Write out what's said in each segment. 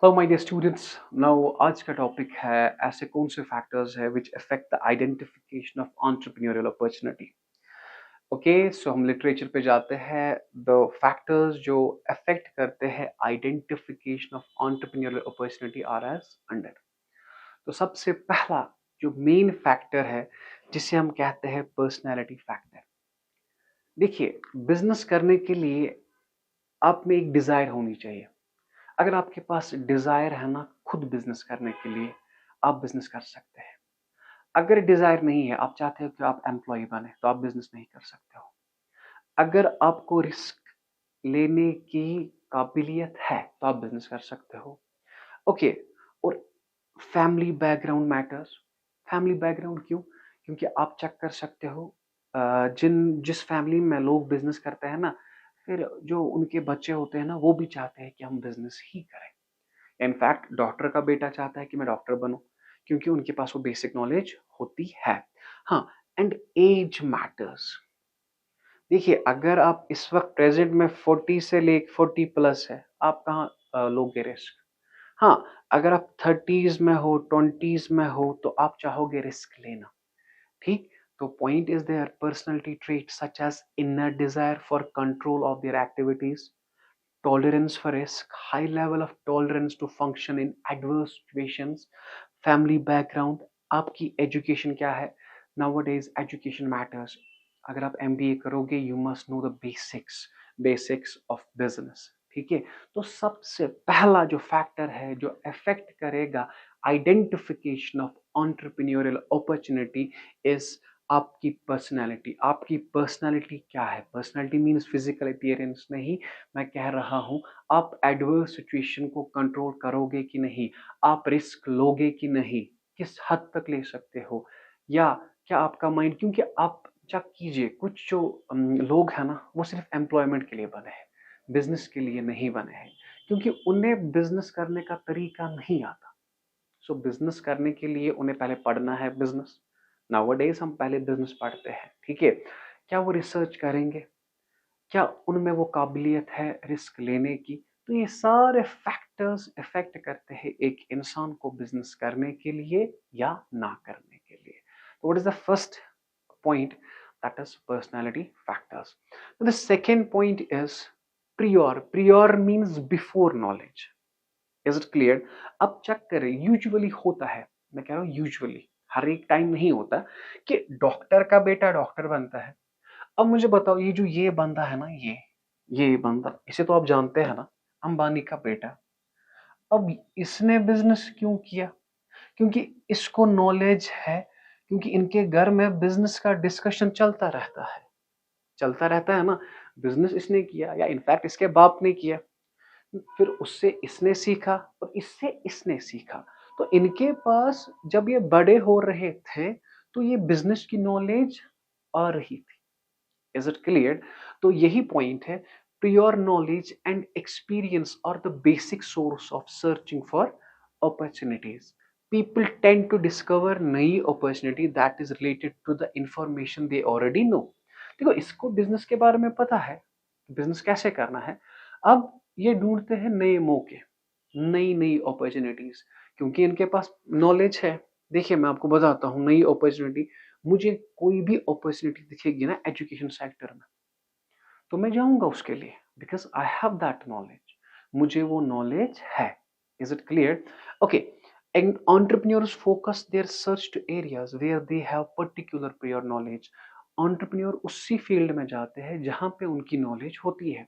Hello my dear students. Now आज का topic है ऐसे कौन से फैक्टर्स है which affect the identification of entrepreneurial opportunity. Okay, so हम लिटरेचर पे जाते हैं। द फैक्टर्स जो अफेक्ट करते हैं identification of entrepreneurial opportunity are as under. तो सबसे पहला जो मेन फैक्टर है जिसे हम कहते हैं पर्सनैलिटी फैक्टर। देखिए, बिजनेस करने के लिए आप में एक डिजायर होनी चाहिए। अगर आपके पास डिजायर है ना खुद बिजनेस करने के लिए, आप बिजनेस कर सकते हैं। अगर डिजायर नहीं है, आप चाहते हो कि आप एम्प्लॉय बने, तो आप बिजनेस नहीं कर सकते हो। अगर आपको रिस्क लेने की काबिलियत है तो आप बिजनेस कर सकते हो। ओके, और family background matters. Family background क्यों? क्योंकि आप चेक कर सकते हो जिस फैमिली में लोग बिजनेस करते हैं ना, फिर जो उनके बच्चे होते हैं ना, वो भी चाहते हैं कि हम बिजनेस ही करें। इनफैक्ट डॉक्टर का बेटा चाहता है कि मैं डॉक्टर बनूं, क्योंकि उनके पास वो बेसिक नॉलेज होती है। हाँ, एंड एज मैटर्स। देखिए, अगर आप इस वक्त प्रेजेंट में 40 से ले 40 प्लस है, आप कहाँ लोगे रिस्क? हाँ, अगर आप 30s में हो, 20s में हो, तो आप चाहोगे रिस्क लेना। ठीक, तो point is their personality trait such as inner desire for control of their activities, tolerance for risk, high level of tolerance to function in adverse situations, family background, आपकी एजुकेशन क्या है। nowadays education matters। अगर आप MBA करोगे, you must know the basics of business. ठीक है, तो सबसे पहला जो फैक्टर है जो अफेक्ट करेगा identification of entrepreneurial opportunity is आपकी पर्सनालिटी। आपकी पर्सनालिटी क्या है? पर्सनालिटी मीन्स फिजिकल अपीयरेंस नहीं। मैं कह रहा हूं, आप एडवर्स सिचुएशन को कंट्रोल करोगे कि नहीं, आप रिस्क लोगे कि नहीं, किस हद तक ले सकते हो, या क्या आपका माइंड, क्योंकि आप चेक कीजिए, कुछ जो लोग हैं ना, वो सिर्फ एम्प्लॉयमेंट के लिए बने हैं, बिजनेस के लिए नहीं बने हैं, क्योंकि उन्हें बिजनेस करने का तरीका नहीं आता। सो बिजनेस करने के लिए उन्हें पहले पढ़ना है बिजनेस। नाउअडेज हम पहले बिजनेस पढ़ते हैं, ठीक है। क्या वो रिसर्च करेंगे? क्या उनमें वो काबिलियत है रिस्क लेने की? तो ये सारे फैक्टर्स इफेक्ट करते हैं एक इंसान को बिजनेस करने के लिए या ना करने के लिए। तो what is the first point? That is personality factors. The second point is prior. Prior means before knowledge. Is it clear? अब चेक करें, यूजुअली होता है, मैं कह रहा हूँ यूजुअली, हर एक टाइम नहीं होता कि डॉक्टर का बेटा डॉक्टर बनता है। अब मुझे बताओ, ये जो ये बंदा है ना, ये बंदा, इसे तो आप जानते हैं ना, अंबानी का बेटा। अब इसने बिजनेस क्यों किया? क्योंकि इसको नॉलेज है, क्योंकि इनके घर में बिजनेस का डिस्कशन चलता रहता है ना। बिजनेस इसने किया, या इनफैक्ट इसके बाप ने किया, फिर उससे इसने सीखा, और इससे इसने सीखा। तो इनके पास जब ये बड़े हो रहे थे, तो ये बिजनेस की नॉलेज आ रही थी। Is it clear? तो यही पॉइंट है, prior knowledge and experience are the basic source of searching for opportunities. People tend to discover नई opportunity that is related to the information they already know. देखो, इसको business के बारे में पता है, बिजनेस कैसे करना है। अब ये ढूंढते हैं नए मौके, नई नई अपॉर्चुनिटीज, क्योंकि इनके पास नॉलेज है। देखिए, मैं आपको बताता हूँ नई अपॉर्चुनिटी। मुझे कोई भी अपॉर्चुनिटी दिखेगी ना एजुकेशन सेक्टर में, तो मैं जाऊंगा उसके लिए, because I have that knowledge. मुझे वो नॉलेज है। Is it clear? Okay, and entrepreneurs focus their search to areas where they have particular prior knowledge। entrepreneur उसी फील्ड में जाते हैं जहां पे उनकी नॉलेज होती है।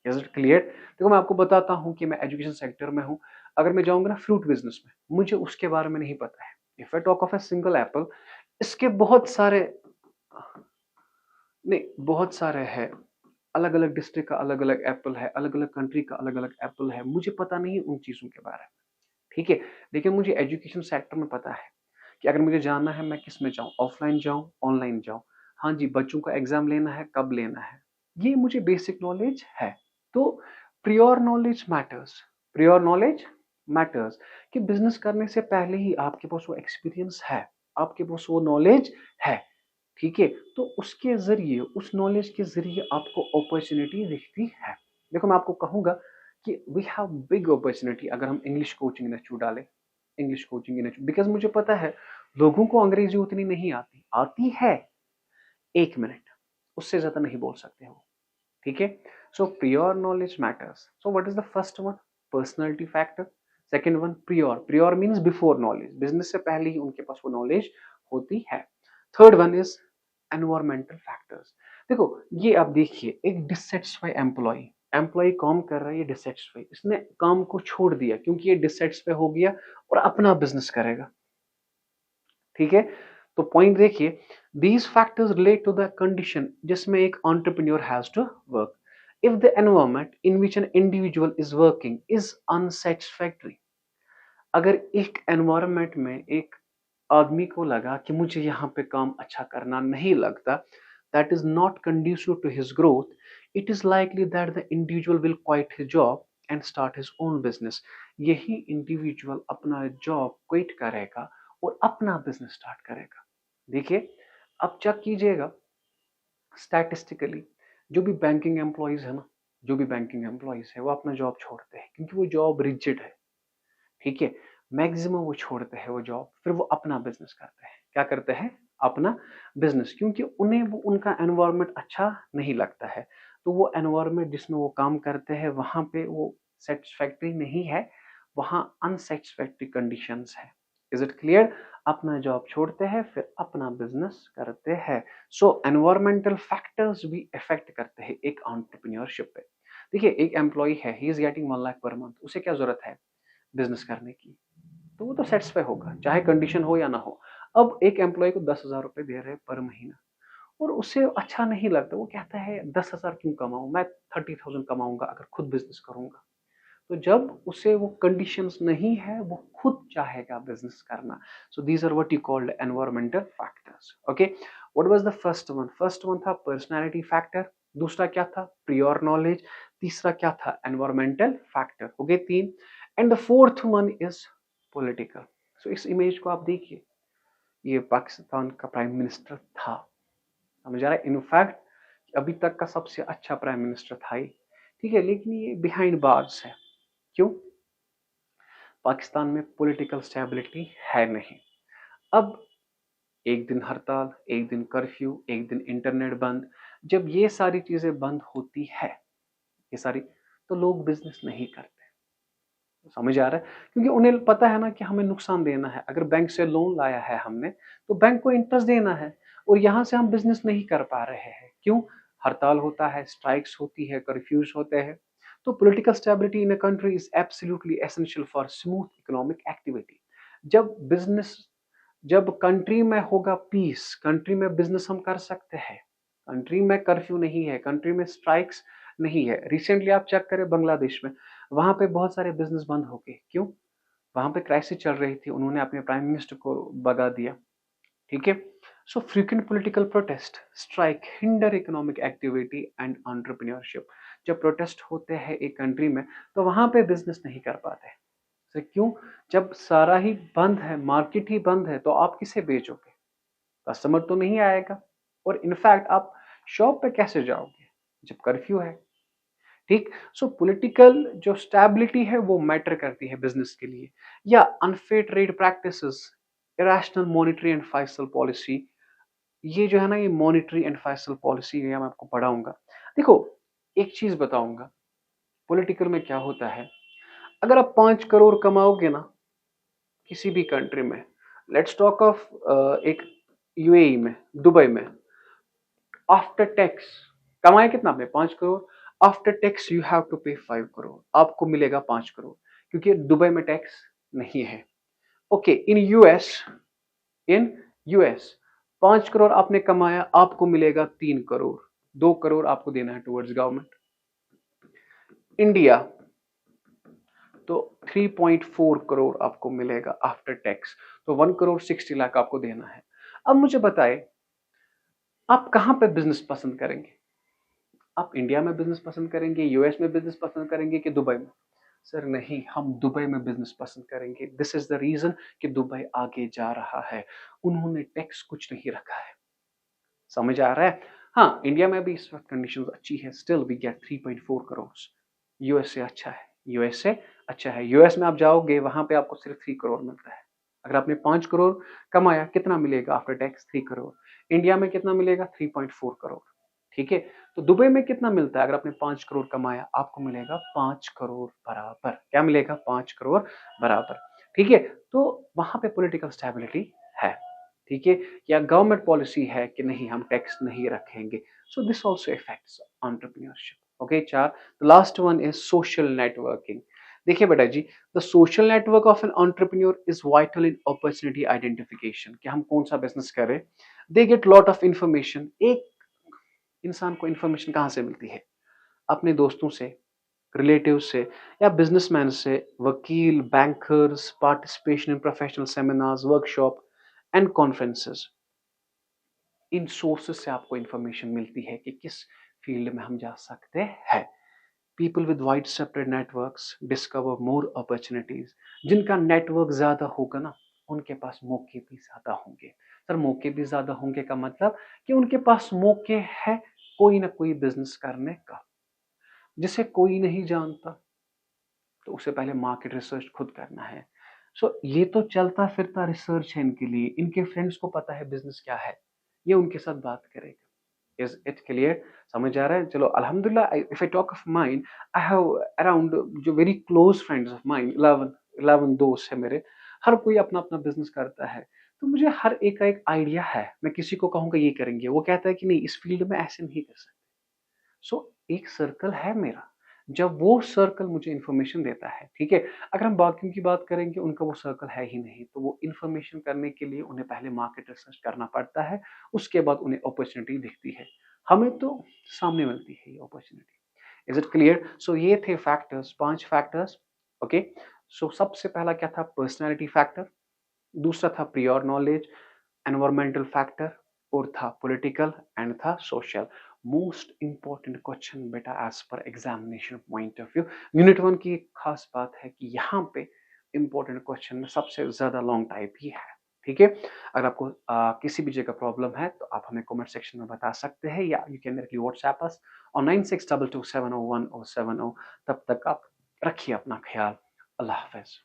Is it clear? देखो, मैं आपको बताता हूँ कि मैं एजुकेशन सेक्टर में हूँ। अगर मैं जाऊंगा ना फ्रूट बिजनेस में, मुझे उसके बारे में नहीं पता है। If I talk of a single Apple, इसके बहुत सारे, नहीं, बहुत सारे हैं। अलग अलग डिस्ट्रिक्ट का अलग अलग एप्पल है, अलग अलग कंट्री का अलग अलग एप्पल है, मुझे पता नहीं उन चीजों के बारे में। ठीक है, लेकिन मुझे एजुकेशन सेक्टर में पता है कि अगर मुझे जानना है मैं किस में जाऊं, ऑफलाइन जाऊं, ऑनलाइन जाऊं। हाँ जी, बच्चों का एग्जाम लेना है, कब लेना है, ये मुझे बेसिक नॉलेज है। तो prior knowledge matters. Prior knowledge matters कि बिजनेस करने से पहले ही आपके पास वो एक्सपीरियंस है, आपके पास वो नॉलेज है। ठीक है, तो उसके जरिए, उस नॉलेज के जरिए आपको अपॉर्चुनिटी दिखती है। देखो, मैं आपको कहूंगा कि वी हैव बिग अपॉर्चुनिटी अगर हम इंग्लिश कोचिंग इंस्टीट्यूट डालें, इंग्लिश कोचिंग इंस्टीट्यूट, बिकॉज मुझे पता है लोगों को अंग्रेजी उतनी नहीं आती, आती है 1 मिनट, उससे ज्यादा नहीं बोल सकते हो, ठीक है। So prior knowledge matters. So what is the first one? Personality factor. Second one prior, prior means before knowledge, business से पहले ही उनके पास वो नॉलेज होती है। Third one is environmental factors. देखो ये आप देखिए, एक डिससेटिस्फाई एम्प्लॉय, एम्प्लॉय काम कर रहा है, ये डिससेटिस्फाई, इसने काम को छोड़ दिया क्योंकि ये डिससेटिस्फाई हो गया और अपना बिजनेस करेगा, ठीक है। तो पॉइंट देखिए, these factors relate to the condition जिसमें एक entrepreneur has to work. If the environment in which an individual is working is unsatisfactory, अगर एक environment में एक आदमी को लगा कि मुझे यहाँ पे काम अच्छा करना नहीं लगता, that is not conducive to his growth, it is likely that the individual will quit his job and start his own business. यही individual अपना job quit करेगा और अपना business start करेगा। देखिए अब चेक कीजिएगा स्टैटिस्टिकली, जो भी बैंकिंग एम्प्लॉयज है ना, जो भी बैंकिंग एम्प्लॉयज है वो अपना जॉब छोड़ते हैं क्योंकि वो जॉब रिजिड है, ठीक है। मैक्सिमम वो छोड़ते हैं वो जॉब, फिर वो अपना बिजनेस करते हैं। क्या करते हैं? अपना बिजनेस, क्योंकि उन्हें वो उनका एनवायरनमेंट अच्छा नहीं लगता है, तो वो एनवायरनमेंट जिसमें वो काम करते हैं वहां पे वो सेटिस्फैक्ट्री नहीं है, वहां अनसेटिस्फैक्ट्री कंडीशंस है। Is it clear? अपना जॉब छोड़ते हैं फिर अपना बिजनेस करते हैं। सो एनवायरमेंटल फैक्टर्स भी इफेक्ट करते हैं एक एंटरप्रेन्योरशिप पे। देखिए एक एम्प्लॉय है, he is getting 1 lakh per month, उसे क्या जरूरत है बिजनेस करने की, तो वो तो सेटिस्फाई होगा चाहे कंडीशन हो या ना हो। अब एक एम्प्लॉय को 10,000 रुपए दे रहे हैं पर महीना और उसे अच्छा नहीं लगता, वो कहता है 10,000 क्यों कमाऊं, मैं 30,000 कमाऊंगा अगर खुद बिजनेस करूंगा। तो जब उसे वो कंडीशंस नहीं है वो खुद चाहेगा बिजनेस करना। So these are what you called environmental factors. Okay, what was the first one? First one था पर्सनालिटी फैक्टर, दूसरा क्या था? प्रियोर नॉलेज, तीसरा क्या था? Environmental factor. हो गए 3। And the fourth one is political. So इस इमेज को आप देखिए, ये पाकिस्तान का प्राइम मिनिस्टर था, समझ आ रहा है? इनफैक्ट अभी तक का सबसे अच्छा प्राइम मिनिस्टर था ही, ठीक है, लेकिन ये बिहाइंड बार्स है। क्यों? पाकिस्तान में पॉलिटिकल स्टेबिलिटी है नहीं। अब एक दिन हड़ताल, एक दिन कर्फ्यू, एक दिन इंटरनेट बंद, जब ये सारी चीजें बंद होती है, ये सारी, तो लोग बिजनेस नहीं करते। समझ आ रहा है? क्योंकि उन्हें पता है ना कि हमें नुकसान देना है, अगर बैंक से लोन लाया है हमने तो बैंक को इंटरेस्ट देना है, और यहां से हम बिजनेस नहीं कर पा रहे हैं। क्यों? हड़ताल होता है, स्ट्राइक्स होती है, कर्फ्यूज होते हैं। तो political stability in a country is absolutely essential for smooth economic activity. जब बिजनेस, जब कंट्री में होगा पीस, कंट्री में बिजनेस हम कर सकते हैं, कंट्री में कर्फ्यू नहीं है, कंट्री में स्ट्राइक्स नहीं है। रिसेंटली आप चेक करें बांग्लादेश में, वहां पे बहुत सारे बिजनेस बंद हो गए। क्यों? वहां पे क्राइसिस चल रही थी, उन्होंने अपने प्राइम मिनिस्टर को भगा दिया, ठीक है। So frequent political protest, strike hinder economic activity and entrepreneurship. जब प्रोटेस्ट होते हैं एक कंट्री में तो वहां पे बिजनेस नहीं कर पाते। तो क्यों? जब सारा ही बंद है, मार्केट ही बंद है, तो आप किसे बेचोगे? कस्टमर तो नहीं आएगा, और इनफैक्ट आप शॉप पे कैसे जाओगे जब कर्फ्यू है, ठीक। सो पॉलिटिकल जो स्टेबिलिटी है वो मैटर करती है बिजनेस के लिए। या unfair trade practices, irrational monetary and financial policy, ये जो है ना, ये मॉनेटरी एंड फाइनेंशियल पॉलिसी है, मैं आपको पढ़ाऊंगा। देखो एक चीज बताऊंगा, पॉलिटिकल में क्या होता है, अगर आप 5 करोड़ कमाओगे ना किसी भी कंट्री में, लेट्स टॉक ऑफ एक यूएई में, दुबई में, आफ्टर टैक्स कमाए कितना आपने? 5 crore. After tax you have to pay 5 crore, आपको मिलेगा 5 करोड़, क्योंकि दुबई में टैक्स नहीं है। ओके, इन यूएस 5 करोड़ आपने कमाया, आपको मिलेगा 3 करोड़, 2 करोड़ आपको देना है टुवर्ड्स गवर्नमेंट। इंडिया तो 3.4 करोड़ आपको मिलेगा आफ्टर टैक्स, तो 1 करोड़ 60 लाख आपको देना है। अब मुझे बताए, आप कहां पे बिजनेस पसंद करेंगे? आप इंडिया में बिजनेस पसंद करेंगे, यूएस में बिजनेस पसंद करेंगे कि दुबई में? सर नहीं, हम दुबई में बिजनेस पसंद करेंगे। दिस इज द रीजन कि दुबई आगे जा रहा है, उन्होंने टैक्स कुछ नहीं रखा है। समझ आ रहा है? हाँ, इंडिया में भी इस वक्त कंडीशंस अच्छी है, still we get 3.4 crore, US से अच्छा है, यूएसए अच्छा है, यूएस में आप जाओगे वहां पे आपको सिर्फ 3 करोड़ मिलता है। अगर आपने 5 करोड़ कमाया कितना मिलेगा आफ्टर टैक्स? 3 करोड़। इंडिया में कितना मिलेगा? 3.4 करोड़। ठीक है, तो दुबई में कितना मिलता है? अगर आपने 5 करोड़ कमाया आपको मिलेगा 5 करोड़ बराबर। क्या मिलेगा? 5 करोड़ बराबर। ठीक है, तो वहां पे पॉलिटिकल स्टेबिलिटी है। ठीक है, या गवर्नमेंट पॉलिसी है कि नहीं हम टैक्स नहीं रखेंगे। So this also effects entrepreneurship. Okay, 4। The last one is social networking. देखिए बेटा जी, the social network of an entrepreneur is vital in opportunity identification, कि हम कौन सा बिजनेस करें। They get lot of information. एक इंसान को इंफॉर्मेशन कहाँ से मिलती है? अपने दोस्तों से, रिलेटिव से, या बिजनेसमैन से, वकील, bankers, participation in professional seminars, workshop and conferences. In sources से आपको इंफॉर्मेशन मिलती है कि किस फील्ड में हम जा सकते हैं। People with wide separate networks discover more opportunities. जिनका नेटवर्क ज्यादा होगा ना, उनके पास मौके भी ज्यादा होंगे। सर मौके भी ज्यादा होंगे का मतलब कि उनके पास मौके है कोई ना कोई बिजनेस करने का। जिसे कोई नहीं जानता तो उसे पहले मार्केट रिसर्च खुद करना है। ये तो चलता फिरता रिसर्च है इनके लिए। इनके फ्रेंड्स को पता है बिजनेस क्या है, ये उनके साथ बात करेगा। Is it clear? समझ आ रहा है? चलो अल्हम्दुलिल्लाह। If I talk of mine, I have around जो very close friends of mine, 11 दोस्त है मेरे। हर कोई अपना अपना बिजनेस करता है, तो मुझे हर एक का एक आइडिया है। मैं किसी को कहूंगा ये करेंगे, वो कहता है कि नहीं इस फील्ड में ऐसे नहीं कर सकते। एक सर्कल है मेरा। जब वो सर्कल मुझे इंफॉर्मेशन देता है, ठीक है, अगर हम बाकियों की बात करेंगे उनका वो सर्कल है ही नहीं, तो वो इंफॉर्मेशन करने के लिए उन्हें पहले मार्केट रिसर्च करना पड़ता है। उसके बाद उन्हें अपॉर्चुनिटी दिखती है। हमें तो सामने मिलती है ये अपॉर्चुनिटी। Is it clear? ये थे फैक्टर्स, 5 फैक्टर्स। ओके, सबसे पहला क्या था? Personality factor. दूसरा था प्रियोर नॉलेज, एनवायरमेंटल फैक्टर, और था पॉलिटिकल, एंड था सोशल। मोस्ट इंपॉर्टेंट क्वेश्चन बेटा as per examination point of view. Unit 1 की एक खास बात है कि यहाँ पे इंपॉर्टेंट क्वेश्चन में सबसे ज्यादा लॉन्ग टाइप ही है। ठीक है, अगर आपको किसी भी जगह प्रॉब्लम है तो आप हमें कमेंट सेक्शन में बता सकते हैं, या यू कैन डायरेक्टली व्हाट्सएप अस और 9622701070। तब तक आप रखिए अपना ख्याल। अल्लाह हाफिज।